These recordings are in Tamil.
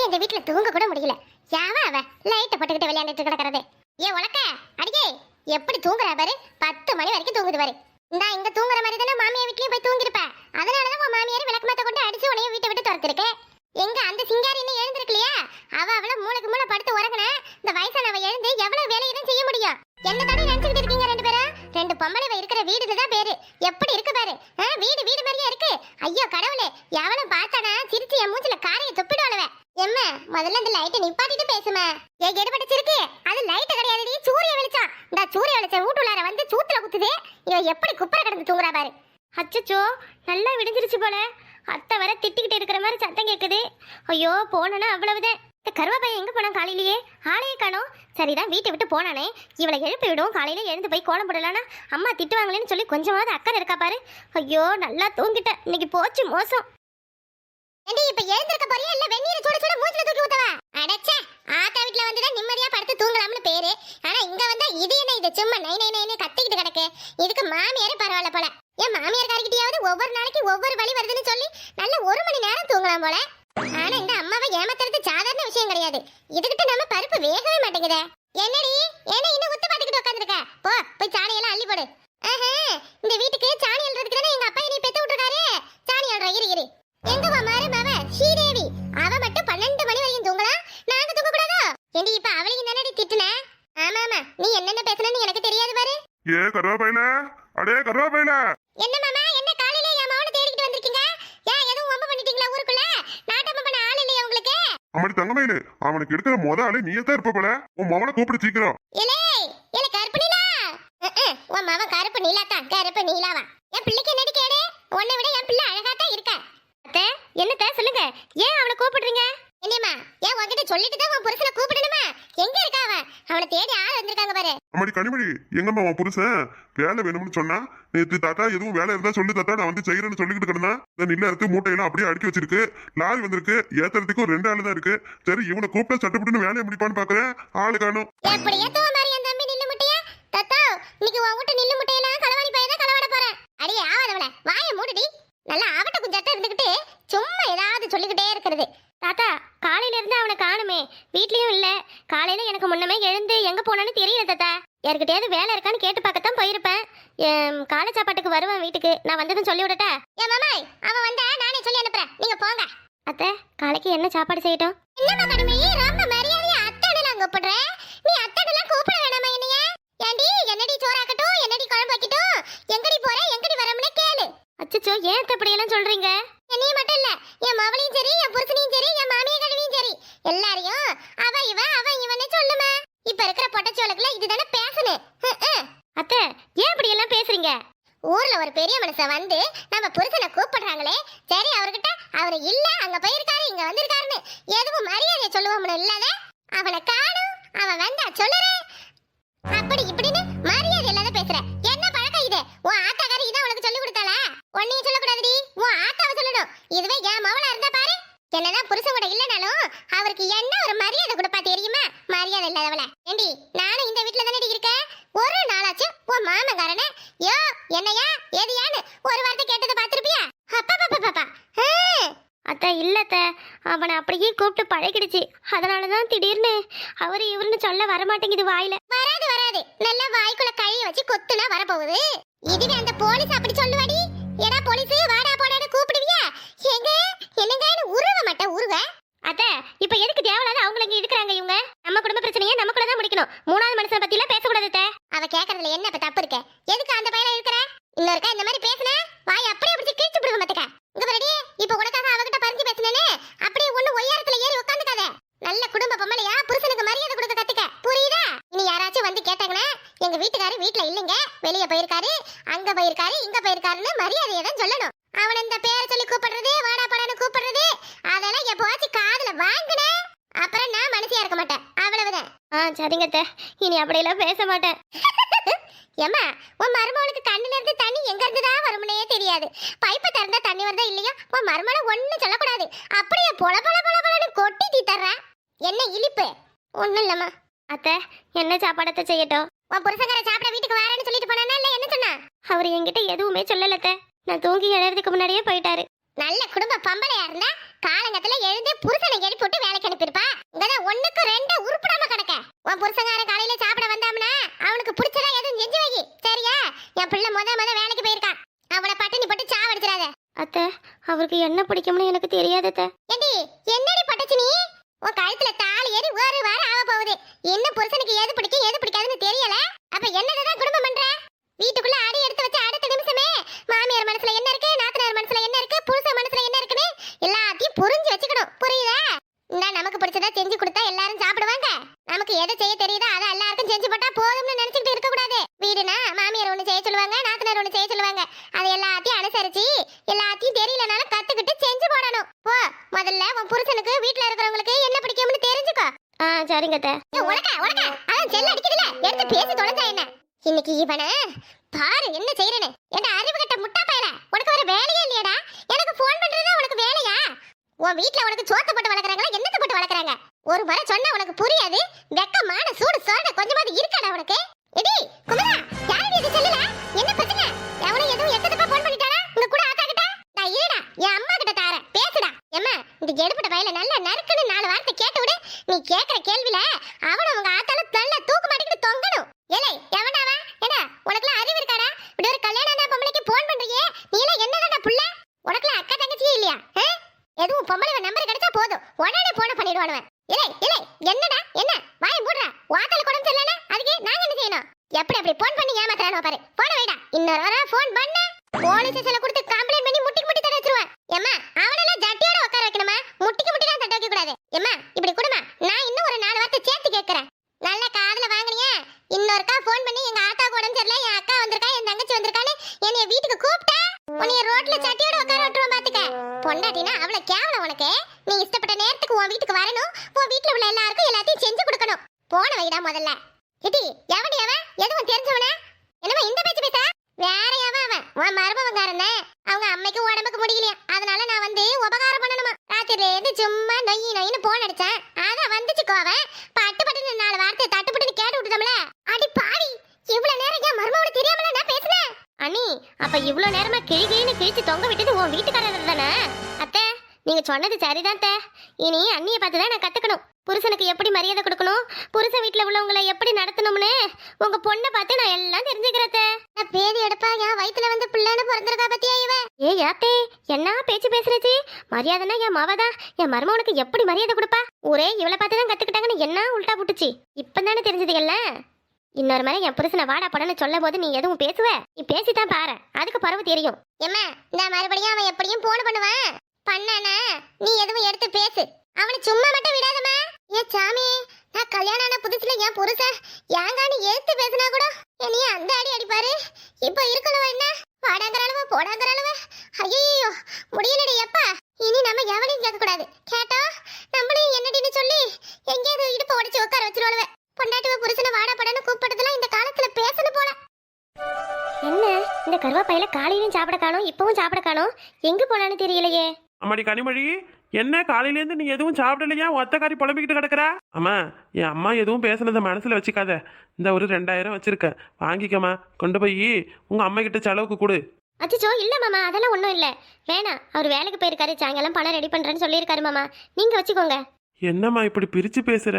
இந்த வீட்டுல தூங்க கூட முடியல. யாவா அவ லைட்ட போட்டுக்கிட்டு விளையாண்டுட்டு கிடக்கிறது. ஏ உலக்க அடிக்கே எப்படி தூங்குறா பாரு. 10 மணி வரைக்கும் தூங்குது பாரு. இந்தா இங்க தூங்குற மாதிரி தானே மாமியார் வீட்லயும் போய் தூங்கிருப்ப. அதனாலதான் உன் மாமியார் விளக்கு மாத்த கொண்டு அடிச்சு உனைய வீட்டை விட்டு துரத்திருக்கு. எங்க அந்த சிங்காரி இன்னும் எழுந்திருக்கலையா? அவள மூளைக்கு மூளை படுத்து உறங்குனா இந்த வயசானவ எழுந்து எவ்வளவு வேலை எதுவும் செய்ய முடியும்? என்ன தானே நினைச்சுக்கிட்டு இருக்கீங்க ரெண்டு பேரும்? 2 பொம்பளை இருக்கிற வீடுதான் பேரு. எப்படி இருக்கு பாரு. வீடு வீடு மாதிரியா இருக்கு. ஐயோ கடவுளே, எவளும் பார்த்தானா சிரிச்சு என் மூஞ்சில காரையை துப்பிடுவாளுவ. எம்மா முதல்ல இந்த லைட்டை நிப்பாட்டிட்டு பேசுமா. ஏ கெடுபட்டுச்சிருக்கு. அது லைட் கிடையாதுடி, சூரிய வெளிச்சம். இந்த சூரிய வெளிச்சம் வீட்டுள்ளார வந்து சூத்துல குத்துது. இவ எப்படி குப்பரை கிடந்து தூங்குறா பாரு. அச்சச்சோ, நல்லா விடிஞ்சிருச்சு போல. அத்தை வர திட்டிக்கிட்டு இருக்கிற மாதிரி சத்தம் கேட்குது. ஐயோ போனா அவ்வளவுதான். இந்த கருவாப்பையன் எங்க போனா? காலையிலேயே ஆளையே காணோம். சரிதான், வீட்டை விட்டு போனானே. இவளை எழுப்பி விடுவோம். காலையில எழுந்து போய் கோலம் போடலான்னா அம்மா திட்டுவாங்களேன்னு சொல்லி கொஞ்சமாவது அக்கறை இருக்கா பாரு. ஐயோ நல்லா தூங்கிட்டேன். இன்னைக்கு போச்சு மோசம். இப்ப எழுந்திருக்க போறியா இல்ல வெந்நீர் சுட சுட மூஞ்சில தூக்கி ஊத்தவா? அடச்சே, ஆத்தா வீட்ல வந்துதான் நிம்மதியா படுத்து தூங்கலாம்னு பேரு. ஆனா இங்க வந்தா இது என்ன, இது சும்மா நை நை நைன்னு கத்திக்கிட்டு கிடக்கு. இதுக்கு மாமியாரே பரவாயில்ல போல. என் மாமியார் காரிக்கிட்டயாவது ஒவ்வொரு நாளைக்கு ஒவ்வொரு வழி வருதுன்னு சொல்லி நல்ல 1 மணி நேரம் தூங்கலாம் போல. ஆனா இந்த அம்மாவை ஏமாத்துறது சாதாரண விஷயம் கிடையாது. இதுகிட்ட நம்ம பருப்பு வேகவே மாட்டேங்குதே. என்னடி என்ன இன்னும் உத்து பாத்துக்கிட்டு உட்காந்துருக்க? போய் சாணியெல்லாம் அள்ளி போடு. இந்த வீட்டுக்கு சாணி அள்ளுறதுக்கு தானே எங்க அப்பா என்னை பெத்து விட்டுருக்காரு. சாணி அள்ளுற இரு. எங்க மாறுமாவ ஸ்ரீதேவி அவ மட்டும் 12 மணி வரையும் தூங்கலாம், நாங்க தூங்க கூடாதோ? ஏண்டி இப்ப அவளையும் தானடி திட்டுன? ஆமா நீ என்னென்ன பேசுனன்னு எனக்கு தெரியாது பாரு. ஏ கருவாப்பையில, அடே கருவாப்பையில. என்ன மாமா, என்ன காலையில என் மவனை தேடிக்கிட்டு வந்திருக்கீங்க? ஏன் எதுவும் வம்பு பண்ணிட்டீங்களா ஊருக்குள்ள? நாட்டமா பண்ண ஆள் இல்லையா உங்களுக்கு? அம்மாடி தங்கமயிலு, அவனுக்கு எடுக்கிற ஆளு நீயே தான் இருப்ப போல. உன் மவனை கூப்பிடு சீக்கிரம். ஏலே ஏலே கருப்பு நீலா. உன் மவன் கருப்பு நீலா தான். கருப்பு நீலாவா? என் பிள்ளைக்கு என்னடி கேடு? உன்னை விட என் பிள்ளை அழகா தான் இருக்க. அத்தை என்னத்த சொல்லுங்க, ஏன் அவனை கூப்பிடுறீங்க? என்னம்மா, ஏன் உன்கிட்ட சொல்லிட்டு தான் உன் புருஷனை கூப்பிடணுமா? எங்க இருக்கா அவன்? அவனை தேடி ஆள் வந்திருக்காங்க பாரு. அம்மாடி கனிமொழி, எங்கம்மா உன் புருஷன் வேலை வேணும்னு சொன்னா? நேற்று தாத்தா எதுவும் வேலை இருந்தா சொல்லு தாத்தா, நான் வந்து செய்யறேன்னு சொல்லிக்கிட்டு கிடந்தேன். இந்த நில்ல இருக்கு, மூட்டையெல்லாம் அப்படியே அடுக்கி வச்சிருக்கு. லாரி வந்திருக்கு, ஏத்துறதுக்கும் 2 ஆளு தான் இருக்கு. சரி இவனை கூப்பிட்டா சட்டுப்பட்டுன்னு வேலையை முடிப்பான்னு பாக்குறேன், ஆளு காணும். எப்படி ஏத்துவ மாதிரி அந்த தம்பி நில்லு முட்டையா? தாத்தா இன்னைக்கு உன் வீட்டு நில்லு முட்டையெல்லாம் களவாடி பையதான் களவாட போறேன். அடியே ஆவாதவள, வாயை மூடுடி. நல்லா அவட்ட குஞ்சத்தை இருந்துகிட்டு சும்மா ஏதாவது சொல்லிக்கிட்டே இருக்கிறது. தாத்தா காலையில இருந்து அவனை காணுமே, வீட்லயும் இல்ல. காலையில எனக்கு முன்னமே எழுந்து எங்க போனான்னு தெரியல தாத்தா. யாருக்கிட்டையாவது வேலை இருக்கான்னு கேட்டு பார்க்கத்தான் போயிருப்பேன். காலை சாப்பாட்டுக்கு வருவேன் வீட்டுக்கு. நான் வந்ததுன்னு சொல்லி விடட்டா? ஏன் மாமாய், அவன் வந்தா நானே சொல்லி அனுப்புறேன், நீங்க போங்க. அத்தை காலைக்கு என்ன சாப்பாடு செய்யட்டும்? என்னம்மா கடுமையே, ரொம்ப மரியாதையா அத்தானு நான் கூப்பிடுறேன். நீ அத்தானெல்லாம் கூப்பிட வேணாமா என்னைய? ஏண்டி என்னடி சோறாக்கட்டும், என்னடி குழம்பு வைக்கட்டும், எங்கடி போற எங்கடி வரமுன்னு கேளு. அச்சச்சோ, ஏன் அப்படியெல்லாம் சொல்றீங்க? என்னைய மட்டும் இல்ல, என் மவளையும் சரி, என் புருஷனையும் சரி, என் மாமியை கழுவியும் சரி, எல்லாரையும் அவ இவன்னு சொல்லுமா. இப்ப இருக்கிற பொட்டச்சோளுக்குள்ள இதுதானே பேசணும். அத்தை ஏன் இப்படி எல்லாம் பேசுறீங்க? ஊர்ல ஒரு பெரிய மனுஷன் வந்து நம்ம புருஷனை கூப்பிடுறாங்களே, சரி அவர்கிட்ட அவரு இல்ல அங்க போயிருக்காரு இங்க வந்திருக்காருன்னு எதுவும் மரியாதையை சொல்லுவோம்னு இல்லாத அவனை காணும், அவன் வந்தா சொல்லுற அப்படி இப்படின்னு மரியாதை இல்லாத பேசுற. என்ன பழக்கம் இது? உன் ஆத்தாக்காரி இதான் உனக்கு சொல்லி கொடுத்தாளா? உன்னையும் சொல்லக்கூடாதுடி, உன் ஆத்தாவை சொல்லணும். இதுவே என் மவளா இருந்தா பாரு, என்னதான் புருஷன் கூட இல்லனாலும் அவருக்கு என்ன ஒரு மரியாதை கொடுப்பா தெரியுமா? மரியாதை இல்லாதவள. ஏண்டி நானும் இந்த வீட்டுல தானே இருக்கேன். ஒரு நாளாச்சும் உன் மாமங்காரன யோ என்னையா ஏதியான்னு ஒரு வார்த்தை கேட்டதை பார்த்திருப்பியா? அப்பா அத்தை இல்லத்த, அவனை அப்படியே கூப்பிட்டு பழகிடுச்சு. அதனாலதான் திடீர்னு அவரு இவருன்னு சொல்ல வரமாட்டேங்குது வாயில. வராது நல்லா வாய்க்குள்ள கழிய வச்சு கொத்துனா வரப்போகுது. இதுவே அந்த போலீஸ் அப்படி சொல்லுவாடி, ஏடா போலீஸ் வாடா போடான்னு கூப்பிடுவியா? எங்க என்னங்கன்னு உருவ மாட்டேன் உருவ. அத்தை இப்ப எதுக்கு தேவையில்லாத அவங்கள இங்க இருக்கிறாங்க? இவங்க நம்ம குடும்ப பிரச்சனையை நமக்குள்ள தான் முடிக்கணும். 3வது மனுஷன் பத்தி எல்லாம் பேசக்கூடாது அத்தை. அவ கேக்குறதுல என்ன இப்ப தப்பு இருக்கு? எதுக்கு அந்த பையல இருக்கிற? இன்னொருக்கா இந்த மாதிரி பேசுன வாய் அப்படியே பிடிச்சு கிழிச்சு விடுங்க மத்தக்க. இங்க பாருடி, இப்ப உனக்காக அவகிட்ட பறிஞ்சு பேசுனேனே, அப்படியே ஒண்ணு ஒய்யாரத்துல ஏறி உட்காந்துக்காத. நல்ல குடும்ப பொம்பளையா புருஷனுக்கு மரியாதை கொடுக்க கத்துக்க, புரியுதா? இனி யாராச்சும் வந்து கேட்டாங்கன்னா எங்க வீட்டுக்காரு வீட்டுல இல்லைங்க, வெளியே போயிருக்காரு, அங்க போயிருக்காரு, இங்க போயிருக்காருன்னு மரியாதையை தான் சொல்லணும். அவன் இந்த பேரை சொல்லி கூப்பிடுறது, வாடா போடான்னு கூப்பிடுறது, அதெல்லாம் எப்போவாச்சும் காதுல வாங்கின அப்புறம் நான் மனசியா இருக்க மாட்டேன், அவ்வளவுதான். சரிங்க, இனி அப்படியெல்லாம் பேச மாட்டேன். ஏமா உன் மருமகளுக்கு கண்ணுல இருந்து தண்ணி எங்க இருந்துதான் வரும்னே தெரியாது. பைப்பை திறந்தா தண்ணி வருதா இல்லையா? உன் மருமகளை ஒண்ணு சொல்லக்கூடாது, அப்படியே பொல பொல பொல பொலன்னு கொட்டி தீத்தர்ற. என்ன இழிப்பு? ஒண்ணும் இல்லம்மா. அத்தை என்ன சாப்பாடத்தை செய்யட்டும்? உன் புருஷக்கார சாப்பிட வீட்டுக்கு வரேன்னு சொல்லிட்டு போனானா இல்ல என்ன சொன்னா? அவர் என்கிட்ட எதுவுமே சொல்லலத்த. நான் தூங்கி எழுறதுக்கு முன்னாடியே போயிட்டாரு. நல்ல குடும்ப பம்பளையா இருந்தா காலங்கத்துல எழுந்து புருஷனை எழுப்பி விட்டு வேலைக்கு அனுப்பியிருப்பா. இங்கதான் ஒண்ணுக்கு ரெண்டு உருப்படாம கிடக்க. உன் புருஷங்காரன் காலையில சாப்பிட வந்தாம்னா அவனுக்கு பிடிச்சதா எதுவும் செஞ்சு வை. சரியா? என் பிள்ளை முத வேலைக்கு போயிருக்கான். அவனை பட்டினி போட்டு சாவடிச்சிடாத. அத்தை, அவருக்கு என்ன பிடிக்கும்னு எனக்கு தெரியாது அத்தை. ஏண்டி என்னடி பட்டச்சு நீ? உன் கழுத்துல தாலி ஏறி ஒரு வாரம் ஆக போகுது. இன்னும் புருஷனுக்கு எது பிடிக்கும் எது பிடிக்காதுன்னு தெரியல. அப்ப என்னதான் குடும்பம் பண்ற? வீட்டுக்குள்ள அடி எடுத்து வச்சு அடுத்த நிமிஷமே மாமியார் மனசுல என்ன இருக்கு, நாத்தனார் மனசுல என்ன இருக்கு, புருஷன் மனசுல என்ன இருக்குன்னு எல்லாத்தையும் புரிஞ்சு வச்சுக்கணும். புரியுதா? நமக்கு பிடிச்சதா செஞ்சு கொடுத்தா எல்லாரும் சாப்பிடுவாங்க. நமக்கு எதை செய்ய தெரியுதோ அதை எல்லாருக்கும் செஞ்சு போட்டா போதும்னு நினைச்சுக்கிட்டு இருக்க கூடாது. வீடுனா மாமியார் ஒண்ணு செய்ய சொல்லுவாங்க, நாத்தனார் ஒண்ணு செய்ய சொல்லுவாங்க. அதை எல்லாத்தையும் அனுசரிச்சு எல்லாத்தையும் தெரியலனாலும் கத்துக்கிட்டு செஞ்சு போடணும். போ, முதல்ல உன் புருஷனுக்கு வீட்டுல இருக்கிறவங்களுக்கு என்ன பிடிக்கும்னு தெரிஞ்சுக்கோ. சரிங்க அத்தை. உனக்கா அதான் செல்ல அடிக்குதுல, எடுத்து பேசி தொலைஞ்சா என்ன? இன்னைக்கு இவன பாரு என்ன செய்யறேன்னு. என்ன அறிவு கட்ட முட்டா பயல, உனக்கு ஒரு வேலையே இல்லையடா? எனக்கு போன் பண்றதா உனக்கு வேலையா? உன் வீட்ல உனக்கு சோத்த போட்டு வளர்க்கறாங்களா, என்னத்தை போட்டு வளர்க்கறாங்க? ஒரு முறை சொன்னா உனக்கு புரியாது. வெக்கமான சூடு சோட கொஞ்சமாவது இருக்காடா உனக்கு? எடி குமரா, யாரடி இது செல்லுல? என்ன பிரச்சனை? எவனோ எதுவும் எக்கத்தப்பா போன் பண்ணிட்டானா உங்க கூட ஆத்தா கிட்ட? நான் இருடா, என் அம்மா கிட்ட தாரேன், பேசுடா. ஏம்மா, இந்த எடுபட்ட பயல நல்ல நறுக்குன்னு 4 வார்த்தை கேட்டு விடு. நீ கேக்குற கேள்வில அவன உங்க ஆத்தால நல்ல தூக்கு மாட்டிக்கிட்டு தொங்கணும். ஏலே, எவனாவா? ஏடா, உனக்குலாம் அறிவு இருக்காடா? இப்படி ஒரு கல்யாணம் பொம்பளைக்கு போன் பண்றியே, நீ எல்லாம் என்னடா புள்ள? உனக்குலாம் அக்கா தங்கச்சியே இல்லையா? எதுவும் பொம்பளை நம்பர் கிடைச்சா போதும் உடனே போன பண்ணிடுவானுவன். இல்லை என்னடா என்ன வாய் மூடுறா? வாத்தல குடம் சொல்லல, அதுக்கு நாங்க என்ன செய்யணும்? எப்படி போன் பண்ணி ஏமாத்துறானோ பாரு. போன வைடா. இன்னொரு வர போன் பண்ண போலீஸ் ஸ்டேஷன்ல கொடுத்து கம்ப்ளைண்ட் பண்ணி முட்டிக்கு தட வச்சிருவேன். ஏம்மா, அவனெல்லாம் ஜட்டியோட உட்கார வைக்கணுமா? முட்டிக்கு தான் தட்ட வைக்க கூடாது. ஏம்மா, இப்படி கொடுமா, நான் இன்னும் ஒரு 4 வார்த்தை சேர்த்து கேட்கறேன். நல்ல காதுல வாங்குனியா? இன்னொருக்கா போன் பண்ணி எங்க ஆத்தாக்கு உடம்பு சரியில்லை, என் அக்கா வந்திருக்கா, என் தங்கச்சி வந்திருக்கான்னு என்னைய வீட்டுக்கு கூப்பிட்டா உன்னைய ரோட்ல சட்டியோட உட்கார விட்டுருவோம் பாத்துக்க. பொண்டாட்டினா அவ்வளவு கேவலம் உனக்கு. நீ இஷ்டப்பட்ட நேரத்துக்கு உன் வீட்டுக்கு வரணும், உன் வீட்டுல உள்ள எல்லாருக்கும் எல்லாத்தையும் செஞ்சு கொடுக்கணும். போன வைடா முதல்ல. இடி எவடி அவன்? எதுவும் தெரிஞ்சவனா? என்னமா இந்த பேச்சு பேச? வேற அவன் உன் மருமவங்காரனே. அவங்க அம்மைக்கு உடம்புக்கு முடியலையா, அதனால நான் வந்து உபகாரம் பண்ணணுமா. ராத்திரில இருந்து சும்மா நொய்னு போன் அடிச்சேன். அதான் வந்துச்சு கோவன். பட்டு 4 வார்த்தை தட்டுப்பட்டுன்னு கேட்டு விட்டுட்டோம்ல. அடி பாவி, இவ்வளவு நேரம் என் மருமவளை தெரியாமல நான் பேசுனேன். அண்ணி, அப்ப இவ்ளோ நேரமா கிழிகிழின்னு கிழிச்சு தொங்க விட்டது உன் வீட்டுக்காரர் தானே? அத்தை, நீங்க சொன்னது சரிதான் அத்தை. இனி அண்ணியை பார்த்து தான் நான் கத்துக்கணும். புருஷனுக்கு எப்படி மரியாதை கொடுக்கணும், புருஷன் வீட்டுல உள்ளவங்களை எப்படி நடத்தணும்னு உங்க பொண்ணை பார்த்து நான் எல்லாம் தெரிஞ்சுக்கிறேன். பேதி எடுப்பா, என் வயித்துல வந்து பிள்ளைன்னு பிறந்திருக்கா பத்தியா இவ? ஏய் யாத்தே, என்ன பேச்சு பேசுறச்சு? மரியாதைனா என் மாவதான். என் மருமவனுக்கு எப்படி மரியாதை கொடுப்பா? ஒரே இவளை பார்த்து தான் கத்துக்கிட்டாங்கன்னு என்ன உள்டா புட்டுச்சு. இப்பதானே தெரிஞ்சது எல்லாம். இன்னொரு மாதிரி என் புருஷனை வாடா படன்னு சொல்லும் போது நீ எதுவும் பேசுவ? நீ பேசித்தான் பாரு, அதுக்கு பரவு தெரியும். ஏம்மா, இந்த மறுபடியும் அவன் எப்படியும் போன் பண்ணுவான். பண்ணானா நீ எதுவும் எடுத்து பேசு. அவனை சும்மா மட்டும் விடாதம்மா. ஏ சாமி, நான் கல்யாணம் ஆன புதுசுல என் புருஷன் ஏங்கான்னு எடுத்து பேசினா கூட என்னைய அந்த அடி அடிப்பாரு. இப்ப இருக்கணும் என்ன வாடாங்கிற அளவு போடாங்கிற அளவு. ஐயோ முடியலடி எப்பா. இனி நம்ம எவனையும் கேட்க கூடாது. கேட்டா நம்மளையும் என்னடின்னு சொல்லி எங்கேயாவது இடுப்ப உடைச்சு உட்கார வச்சிருவாளுவ. பொண்டாட்டிவ புருஷனை வாடா படன்னு கூப்பிட்டதெல்லாம் இந்த காலத்துல பேசணும் போல. என்ன இந்த கருவாப்பையில காலையிலும் சாப்பிட காணோம், இப்பவும் சாப்பிட காணோம், எங்க போனான்னு தெரியலையே. அம்மாடி கனிமொழி, என்ன காலையிலேருந்து நீ எதுவும் சாப்பிடலையா? ஒத்தக்காரி புலம்பிக்கிட்டு கிடக்குறா. அம்மா, என் அம்மா எதுவும் பேசுனதை மனசில் வச்சுக்காத. இந்த ஒரு 2000 வச்சிருக்க, வாங்கிக்கம்மா. கொண்டு போய் உங்க அம்மா கிட்ட செலவுக்கு கொடு. அச்சோ இல்ல மாமா, அதெல்லாம் ஒன்றும் இல்லை, வேணாம். அவர் வேலைக்கு போயிருக்காரு, சாயங்காலம் பணம் ரெடி பண்றேன்னு சொல்லியிருக்காரு மாமா, நீங்க வச்சுக்கோங்க. என்னம்மா இப்படி பிரித்து பேசுகிற?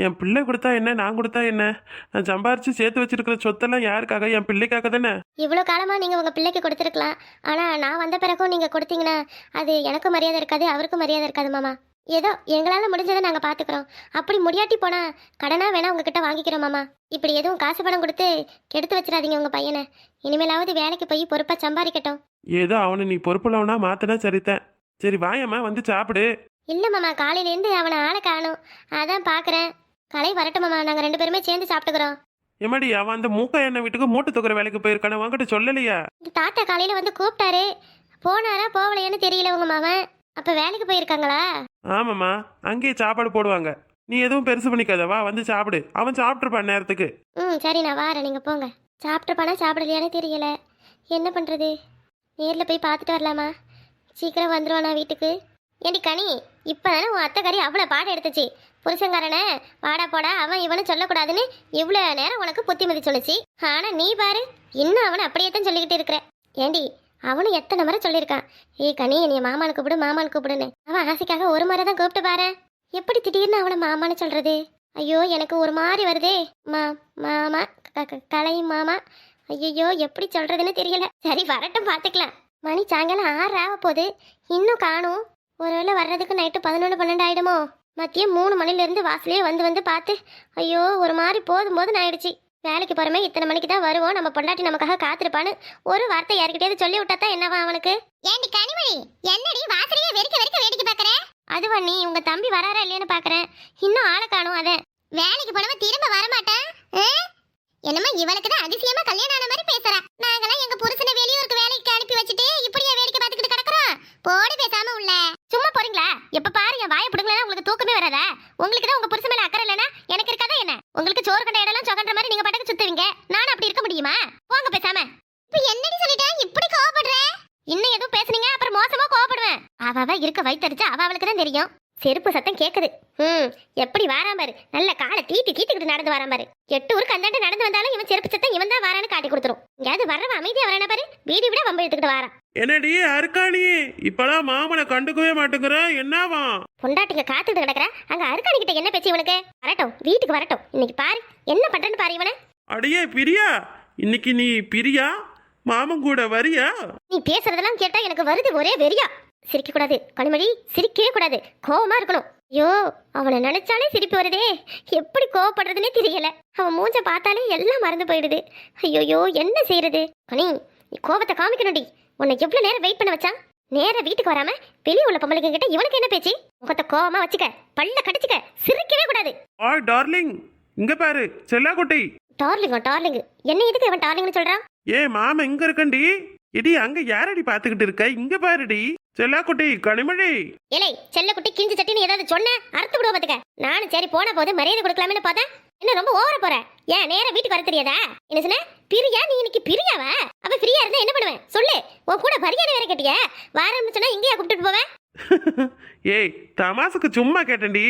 என் பிள்ளை கொடுத்தா என்ன, நான் கொடுத்தா என்ன? நான் சம்பாரித்து சேர்த்து வச்சிருக்கிற சொத்தெல்லாம் யாருக்காக? என் பிள்ளைக்காக தானே. இவ்வளோ காலமாக நீங்கள் உங்கள் பிள்ளைக்கு கொடுத்துருக்கலாம், ஆனால் நான் வந்த பிறகும் நீங்கள் கொடுத்தீங்கன்னா அது எனக்கும் மரியாதை இருக்காது, அவருக்கும் மரியாதை இருக்காது மாமா. ஏதோ எங்களால் முடிஞ்சதை நாங்கள் பார்த்துக்குறோம். அப்படி முடியாட்டி போனால் கடனாக வேணா உங்ககிட்ட வாங்கிக்கிறோம் மாமா. இப்படி எதுவும் காசு பணம் கொடுத்து கெடுத்து வச்சிடாதீங்க உங்கள் பையனை. இனிமேலாவது வேலைக்கு போய் பொறுப்பாக சம்பாதிக்கட்டும். ஏதோ அவனை நீ பொறுப்புள்ளவனா மாற்றினா சரிதான். சரி வாயம்மா, வந்து சாப்பிடு. இல்லை மாமா, காலையிலேருந்து அவனை ஆளை காணும், அதான் பார்க்குறேன். கலை வரட்டும் மாமா, நாங்கள் 2 பேருமே சேர்ந்து சாப்பிட்டுக்கிறோம். எம்மாடி, அவன் அந்த மூக்க எண்ணெய் வீட்டுக்கு மூட்டை தூக்குற வேலைக்கு போயிருக்கானே, உங்ககிட்ட சொல்லலையா? தாத்தா காலையில் வந்து கூப்பிட்டாரு, போனாரா போகலையான்னு தெரியல உங்க மாமன். அப்போ வேலைக்கு போயிருக்காங்களா? ஆமாம்மா, அங்கேயே சாப்பாடு போடுவாங்க. நீ எதுவும் பெருசு பண்ணிக்காத, வா வந்து சாப்பிடு. அவன் சாப்பிட்ருப்பான் நேரத்துக்கு. சரி, நான் வாரேன், நீங்கள் போங்க. சாப்பிட்டுப்பானா சாப்பிடலையானே தெரியல, என்ன பண்ணுறது? நேரில் போய் பார்த்துட்டு வரலாமா? சீக்கிரம் வந்துடுவானா வீட்டுக்கு? ஏண்டி கனி, இப்போ தானே உன் அத்தைக்காரி அவ்வளோ பாடம் எடுத்துச்சு. புருஷங்காரனை வாடா போடா அவன் இவனு சொல்லக்கூடாதுன்னு இவ்வளோ நேரம் உனக்கு புத்திமதி சொல்லுச்சு. ஆனால் நீ பாரு, இன்னும் அவனை அப்படியே தான் சொல்லிக்கிட்டு இருக்கிற. ஏண்டி, அவனும் எத்தனை முறை சொல்லியிருக்கான், ஏய் கனி என்னைய மாமான்னு கூப்பிடு மாமான்னு கூப்பிடுன்னு. அவன் ஆசைக்காக ஒரு முறை தான் கூப்பிட்டு பாரு. எப்படி திடீர்னு அவனை மாமான்னு சொல்றது? ஐயோ எனக்கு ஒரு மாதிரி வருதே. மாமா கலை மாமா. ஐயோ எப்படி சொல்றதுன்னு தெரியல. சரி வரட்டும் பார்த்துக்கலாம். மணி சாயங்காலம் 6 ஆக போகுது, இன்னும் காணும். ஒருவேளை வர்றதுக்கு நைட்டு 11 12 ஆயிடுமோ. மதியம் 3 மணிலேருந்து வாசலே வந்து பார்த்து ஐயோ ஒரு மாதிரி போதும் ஆயிடுச்சு. வேலைக்கு போறமே இத்தனை மணிக்கு தான் வருவோம், நம்ம பொண்டாட்டி நமக்காக காத்திருப்பான்னு ஒரு வார்த்தை யாருக்கிட்டயாவது சொல்லி விட்டா தான் என்னவா அவனுக்கு? ஏண்டி கனிமொழி, என்னடி வாசலையே வெறிக்க வேடிக்கை பாக்குற? அதுவா நீ உங்க தம்பி வராரா இல்லையான்னு பாக்குறேன். இன்னும் ஆளை காணும். அத வேலைக்கு போனவன் திரும்ப வரமாட்டான். என்னமா இவளுக்கு தான் அதிசயமா கல்யாணம் ஆன மாதிரி பேசுறா. நாங்கெல்லாம் எங்க புருஷனை வெளியூருக்கு வேலைக்கு அனுப்பி வச்சுட்டு இப்படியே வேடிக்கை பார்த்துக்கிட்டு கிடக்குறோம். போடி பேசாம உள்ள. சும்மா போறீங்களா? எப்ப பாரு என் வாயை பிடுங்களா உங்களுக்கு தூக்கமே வராதா? உங்களுக்கு தான் உங்க புருஷன் மேல அக்கறை இல்லைன்னா எனக்கு இருக்காதா என்ன? உங்களுக்கு சோறு கண்ட இடம்லாம் சொகன்ற மாதிரி நீங்க பாட்டுக்கு சுத்துவீங்க. நானும் அப்படி இருக்க முடியுமா? போங்க பேசாம. இப்ப என்னடி சொல்லிட்டா இப்படி கோவப்படுற? இன்னும் எதுவும் பேசுனீங்க அப்புறம் மோசமா கோவப்படுவேன். அவ இருக்க வயித்தடிச்சு அவளுக்கு தான் தெரியும். செருப்பு சத்தம் கேக்குது. எப்படி வாராம பாரு. நல்ல காலை தீட்டிக்கிட்டு நடந்து வாராம பாரு. 8 ஊருக்கு அந்தாண்டு நடந்து வந்தாலும் இவன் செருப்பு சத்தம் இவன் தான் வாரான்னு காட்டி கொடுத்துரும். இங்கயாவது வர்றவன் அமைதியா வரான பாரு. வீடு விட வம்பு எடுத்துக்கிட்டு வாரான். என்னடி அருக்காணி, இப்பதான் மாமனை கண்டுக்கவே மாட்டேங்கிற, என்னவா? பொண்டாட்டிங்க காத்துக்கிட்டு கிடக்குற, அங்க அருக்காணி கிட்ட என்ன பேச்சு இவனுக்கு? வரட்டும், வீட்டுக்கு வரட்டும். இன்னைக்கு பாரு என்ன பண்றேன்னு பாரு இவனை. அடியே பிரியா, இன்னைக்கு நீ பிரியா மாமன் கூட வரியா? நீ பேசுறதெல்லாம் கேட்டா எனக்கு வருது ஒரே வெறியா. சிரிக்க கூடாது கனிமொழி, சிரிக்கவே கூடாது. கோவமா இருக்கணும். ஐயோ அவனை நினைச்சாலே சிரிப்பு வருதே. எப்படி கோவப்படுறதுன்னே தெரியல. அவன் மூஞ்ச பார்த்தாலே எல்லாம் மறந்து போயிடுது. ஐயோயோ என்ன செய்யறது? கனி நீ கோவத்தை காமிக்கணும்டி. உன்னை எவ்வளவு நேரம் வெயிட் பண்ண வச்சான்? நேரா வீட்டுக்கு வராம வெளியே உள்ள பொம்பளைங்க கிட்ட இவனுக்கு என்ன பேச்சு? முகத்தை கோவமா வச்சுக்க, பல்ல கடிச்சுக்க, சிரிக்கவே கூடாது. ஆய் டார்லிங், இங்க பாரு செல்லாக்குட்டி. டார்லிங் என்ன எதுக்கு இவன் டார்லிங்னு சொல்றான்? ஏ மாமா இங்க இருக்கண்டி. இடி அங்க யாரடி பாத்துக்கிட்டு இருக்க? இங்க பாருடி செல்லாக்குட்டி. கனிமொழி ஏலே செல்லக்குட்டி கிஞ்சி சட்டின்னு ஏதாவது சொன்ன அறுத்து விடுவ பாத்துக்க. நானும் சரி போன போது மரியாதை கொடுக்கலாம்னு பார்த்தேன். என்ன ரொம்ப ஓவர போற? ஏன் நேரா வீட்டுக்கு வர தெரியாதா? என்ன சொன்ன? பிரியா? நீ இன்னைக்கு பிரியாவா? அப்ப ஃப்ரீயா இருந்தா என்ன பண்ணுவேன் சொல்லு. உன் கூட மரியாதை வேற கேட்டியா? வாரம்னு சொன்னா இங்கேயா கூப்பிட்டு போவேன்? ஏய் தமாசுக்கு சும்மா கேட்டேன்டி.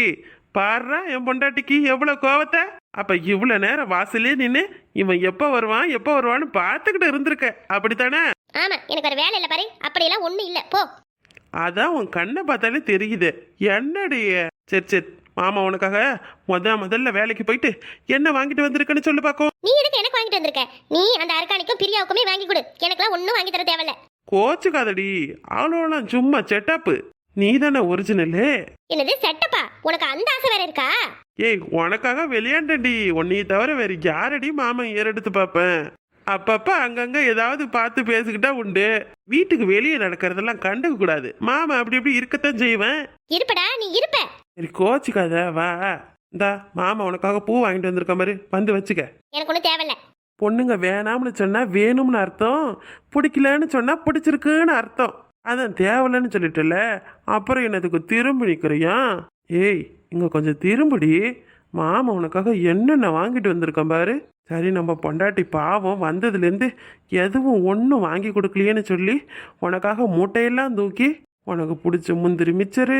பாருடா என் பொண்டாட்டிக்கு எவ்வளவு கோவத்தை. அப்ப இவ்வளவு நேரம் வாசலே நின்னு இவன் எப்ப வருவான்னு பாத்துக்கிட்டு இருந்திருக்க, அப்படித்தானே? ஆமா, எனக்கு ஒரு வேலை இல்ல பாரு. அப்படியெல்லாம் ஒண்ணும் இல்ல போ. அதான் உன் கண்ணை பார்த்தாலே தெரியுது. என்னடிய? சரி மாமா உனக்காக முதல்ல வேலைக்கு போயிட்டு என்ன வாங்கிட்டு வந்திருக்கன்னு சொல்லு பாக்கும். நீ எதுக்கு எனக்கு வாங்கிட்டு வந்திருக்க? நீ அந்த அர்கானிக்கும் பிரியாவுக்குமே வாங்கி கொடு. எனக்கெல்லாம் ஒன்னும் வாங்கி தர தேவையில்ல. கோச்சுக்காதடி, அவ்வளோலாம் சும்மா செட்டப்பு. நீ தானே ஒரிஜினலு. என்னது செட்டப்பா? உனக்கு அந்த ஆசை வேற இருக்கா? ஏய் உனக்காக விளையாண்டடி. உன்னைய தவிர வேற யாரடி மாமா ஏறெடுத்து பார்ப்பேன். அப்பப்ப அங்கங்க ஏதாவது பார்த்து பேசிக்கிட்டா உண்டு. வீட்டுக்கு வெளியே நடக்கிறதெல்லாம் கண்டுக்க கூடாது. மாமா அப்படி இருக்கத்தான் செய்வேன். இருப்படா நீ இருப்ப. சரி கோச்சுக்காத, வா. இந்தா மாமா உனக்காக பூ வாங்கிட்டு வந்திருக்க மாதிரி வந்து வச்சுக்க. எனக்கு ஒன்றும் தேவையில்ல. பொண்ணுங்க வேணாம்னு சொன்னா வேணும்னு அர்த்தம், பிடிக்கலன்னு சொன்னா பிடிச்சிருக்குன்னு அர்த்தம். அதான் தேவையில்லன்னு சொல்லிட்டல, அப்புறம் என்னதுக்கு திரும்பி நிற்கிறியா? ஏய் இங்க கொஞ்சம் திரும்புடி. மாமா உனக்காக என்னென்ன வாங்கிட்டு வந்திருக்கேன் பாரு. சரி நம்ம பொண்டாட்டி பாவம் வந்ததுலேருந்து எதுவும் ஒன்றும் வாங்கி கொடுக்கலையேன்னு சொல்லி உனக்காக மூட்டையெல்லாம் தூக்கி உனக்கு பிடிச்ச முந்திரி மிச்சரு,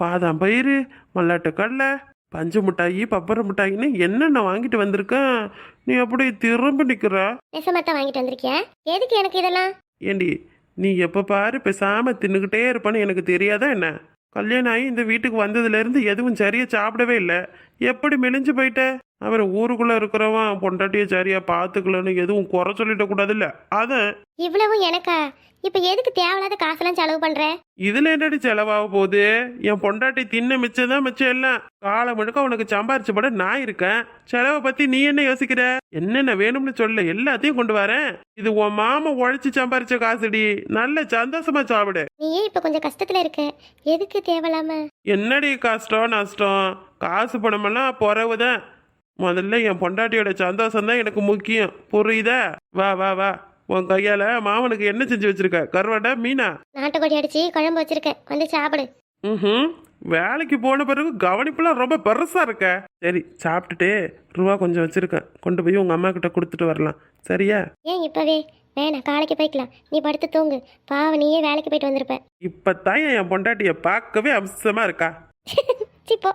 பாதாம் பயிறு, மல்லாட்டு கடலை, பஞ்சு மிட்டாயி, பப்பர மிட்டாயின்னு என்னென்ன வாங்கிட்டு வந்திருக்கேன். நீ அப்படி திரும்ப நிற்கிற. நெசமாத்தான் வாங்கிட்டு வந்திருக்கியா? எதுக்கு எனக்கு இதெல்லாம்? ஏண்டி நீ எப்போ பாரு பேசாமல் தின்னுக்கிட்டே இருப்பான்னு எனக்கு தெரியாதா என்ன? கல்யாணம் ஆகி இந்த வீட்டுக்கு வந்ததுலேருந்து எதுவும் சரியாக சாப்பிடவே இல்லை. எப்படி மெலிஞ்சு போயிட்ட? அவர் ஊருக்குள்ளே இருக்கிறவன் பொண்டாட்டியை சரியாக பார்த்துக்கலன்னு எதுவும் குறை சொல்லிட கூடாதுல்ல, அதான். இவ்வளவும் எனக்கா? இப்ப எதுக்கு தேவையில்லாத காசெல்லாம் செலவு பண்ற? இதுல என்னடி செலவாக போகுது? என் பொண்டாட்டி தின்ன மிச்சம் எல்லாம். காலம் முழுக்க உனக்கு சம்பாரிச்சு போட நான் இருக்கேன். செலவை பத்தி நீ என்ன யோசிக்கிற? என்னென்ன வேணும்னு சொல்ல எல்லாத்தையும் கொண்டு வரேன். இது உன் மாமா உழைச்சு சம்பாரிச்ச காசுடி. நல்ல சந்தோஷமா சாப்பிடு. நீயே இப்ப கொஞ்சம் கஷ்டத்துல இருக்க, எதுக்கு தேவையில்லாம? என்னடி கஷ்டம் நஷ்டம்? காசு பணமெல்லாம் பொறவுதான். முதல்ல என் பொண்டாட்டியோட சந்தோஷம் தான் எனக்கு முக்கியம், புரியுதா? வா வா வா. உன் கையால மாமனுக்கு என்ன செஞ்சு வச்சிருக்க? கருவாடா மீனா? நாட்டுக்கோடி அடிச்சு குழம்பு வச்சிருக்கேன், வந்து சாப்பிடு. வேலைக்கு போன பிறகு கவனிப்புலாம் ரொம்ப பெருசா இருக்க. சரி சாப்பிட்டுட்டு ரூபா கொஞ்சம் வச்சிருக்கேன், கொண்டு போய் உங்க அம்மா கிட்ட கொடுத்துட்டு வரலாம், சரியா? ஏன் இப்பவே வேணாம், காலைக்கு போய்க்கலாம். நீ படுத்து தூங்கு. பாவம் நீயே வேலைக்கு போயிட்டு வந்திருப்ப. இப்பதான் என் பொண்டாட்டிய பார்க்கவே அம்சமா இருக்கா. சிப்போ.